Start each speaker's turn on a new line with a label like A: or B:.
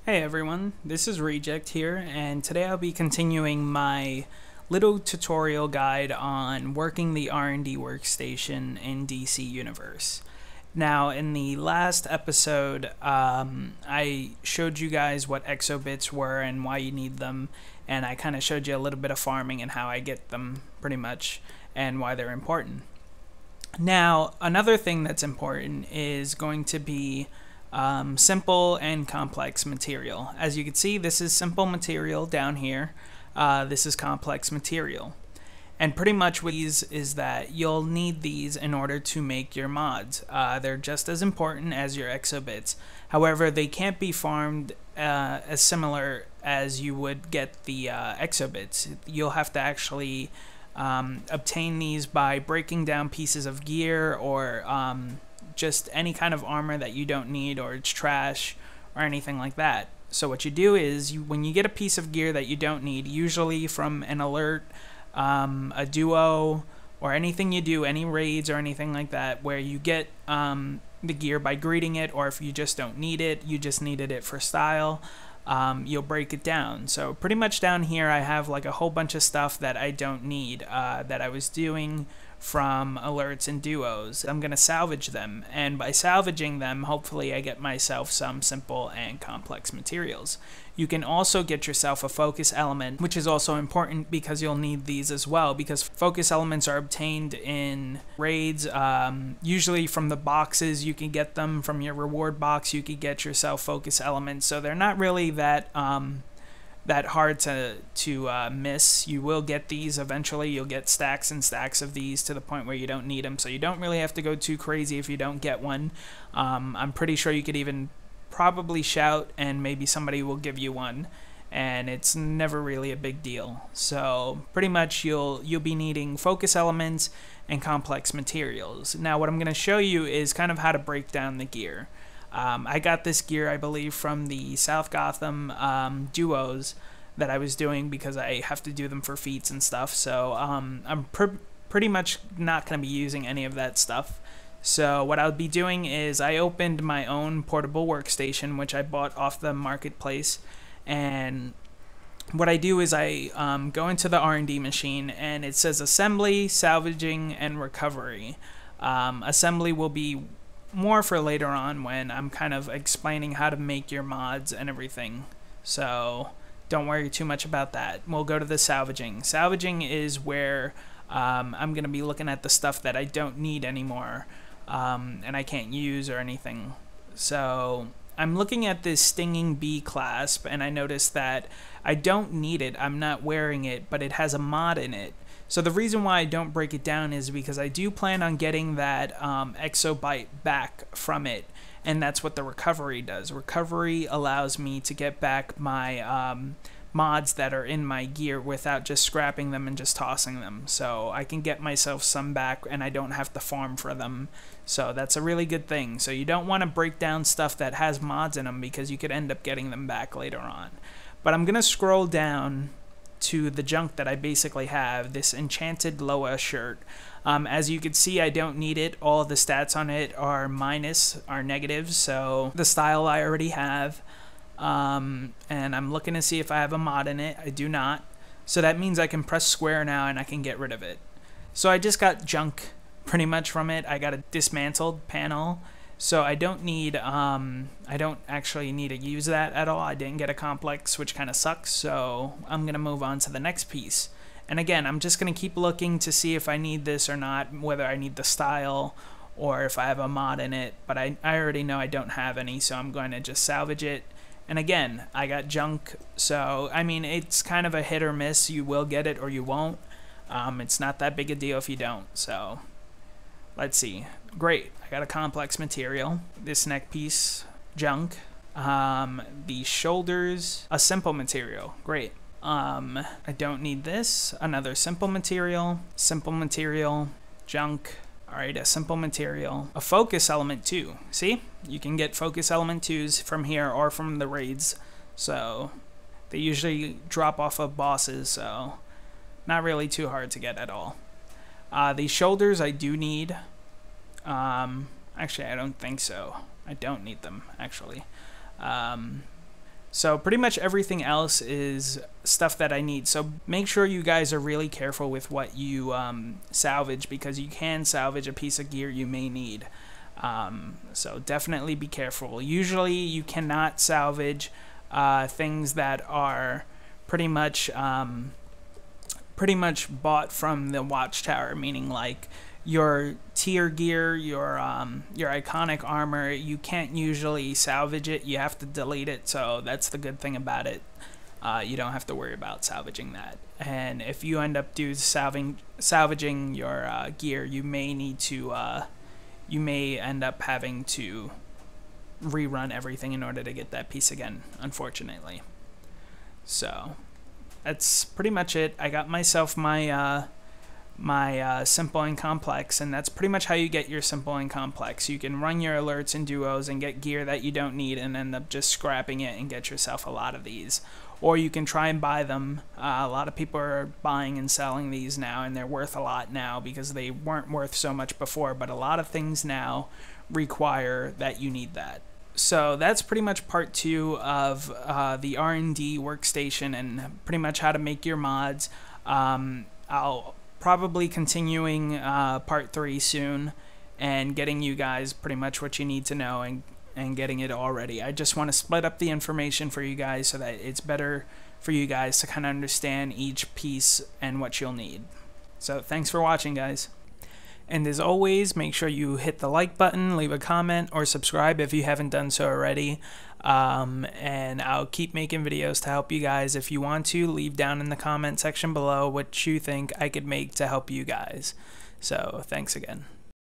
A: Hey everyone, this is Reject here, and today I'll be continuing my little tutorial guide on working the R&D workstation in DC Universe. Now, in the last episode, I showed you guys what exobits were and why you need them, and I kind of showed you a little bit of farming and how I get them, pretty much, and why they're important. Now, another thing that's important is going to be simple and complex material. As you can see, this is simple material down here. This is complex material. And pretty much what these is that you'll need these in order to make your mods. They're just as important as your exobits. However, they can't be farmed as similar as you would get the exobits. You'll have to actually obtain these by breaking down pieces of gear or just any kind of armor that you don't need or it's trash or anything like that. So what you do is when you get a piece of gear that you don't need, usually from an alert, a duo, or anything you do, any raids or anything like that, where you get the gear by greeting it, or if you just don't need it, you just needed it for style, you'll break it down. So pretty much down here I have like a whole bunch of stuff that I don't need that I was doing from alerts and duos. I'm going to salvage them, and by salvaging them, hopefully I get myself some simple and complex materials. You can also get yourself a focus element, which is also important because you'll need these as well, because focus elements are obtained in raids, usually from the boxes. You can get them from your reward box. You can get yourself focus elements, so they're not really that hard to miss. You will get these eventually. You'll get stacks and stacks of these to the point where you don't need them, so you don't really have to go too crazy if you don't get one. I'm pretty sure you could even probably shout and maybe somebody will give you one, and it's never really a big deal. So pretty much you'll be needing focus elements and complex materials. Now what I'm going to show you is kind of how to break down the gear. I got this gear, I believe, from the South Gotham duos that I was doing because I have to do them for feats and stuff. So I'm pretty much not going to be using any of that stuff. So what I'll be doing is I opened my own portable workstation, which I bought off the marketplace. And what I do is I go into the R&D machine, and it says assembly, salvaging, and recovery. Assembly will be more for later on when I'm kind of explaining how to make your mods and everything, so don't worry too much about that. We'll go to the salvaging. Salvaging is where I'm going to be looking at the stuff that I don't need anymore and I can't use or anything. So I'm looking at this stinging bee clasp, and I noticed that I don't need it. I'm not wearing it, but it has a mod in it. So the reason why I don't break it down is because I do plan on getting that exobyte back from it, and that's what the recovery does. Recovery allows me to get back my mods that are in my gear without just scrapping them and just tossing them. So I can get myself some back, and I don't have to farm for them. So that's a really good thing. So you don't want to break down stuff that has mods in them because you could end up getting them back later on. But I'm going to scroll down to the junk that I basically have, this enchanted Loa shirt. As you can see, I don't need it. All of the stats on it are negative, so the style I already have. And I'm looking to see if I have a mod in it. I do not. So that means I can press square now and I can get rid of it. So I just got junk pretty much from it. I got a dismantled panel. So I don't actually need to use that at all. I didn't get a complex, which kind of sucks, so I'm going to move on to the next piece. And again, I'm just going to keep looking to see if I need this or not, whether I need the style or if I have a mod in it, but I already know I don't have any, so I'm going to just salvage it. And again, I got junk, so I mean, it's kind of a hit or miss. You will get it or you won't. It's not that big a deal if you don't, so let's see. Great, I got a complex material. This neck piece, junk. The shoulders, a simple material. Great. I don't need this. Another simple material, junk. Alright, a simple material. A focus element too. See? You can get focus element 2s from here or from the raids. So they usually drop off of bosses, so not really too hard to get at all. These shoulders I do need. Actually, I don't think so. I don't need them, actually. So pretty much everything else is stuff that I need. So make sure you guys are really careful with what you salvage, because you can salvage a piece of gear you may need. So definitely be careful. Usually you cannot salvage things that are pretty much bought from the watchtower, meaning like your tier gear, your iconic armor. You can't usually salvage it. You have to delete it. So that's the good thing about it. You don't have to worry about salvaging that. And if you end up salvaging your gear, you may need to you may end up having to rerun everything in order to get that piece again, unfortunately. So that's pretty much it. I got myself my simple and complex, and that's pretty much how you get your simple and complex. You can run your alerts and duos and get gear that you don't need and end up just scrapping it and get yourself a lot of these. Or you can try and buy them. A lot of people are buying and selling these now, and they're worth a lot now because they weren't worth so much before, but a lot of things now require that you need that. So that's pretty much part 2 of the R&D workstation and pretty much how to make your mods. I'll probably continuing part 3 soon and getting you guys pretty much what you need to know and getting it all ready. I just want to split up the information for you guys so that it's better for you guys to kind of understand each piece and what you'll need. So thanks for watching, guys. And as always, make sure you hit the like button, leave a comment, or subscribe if you haven't done so already. And I'll keep making videos to help you guys. If you want to, leave down in the comment section below what you think I could make to help you guys. So thanks again.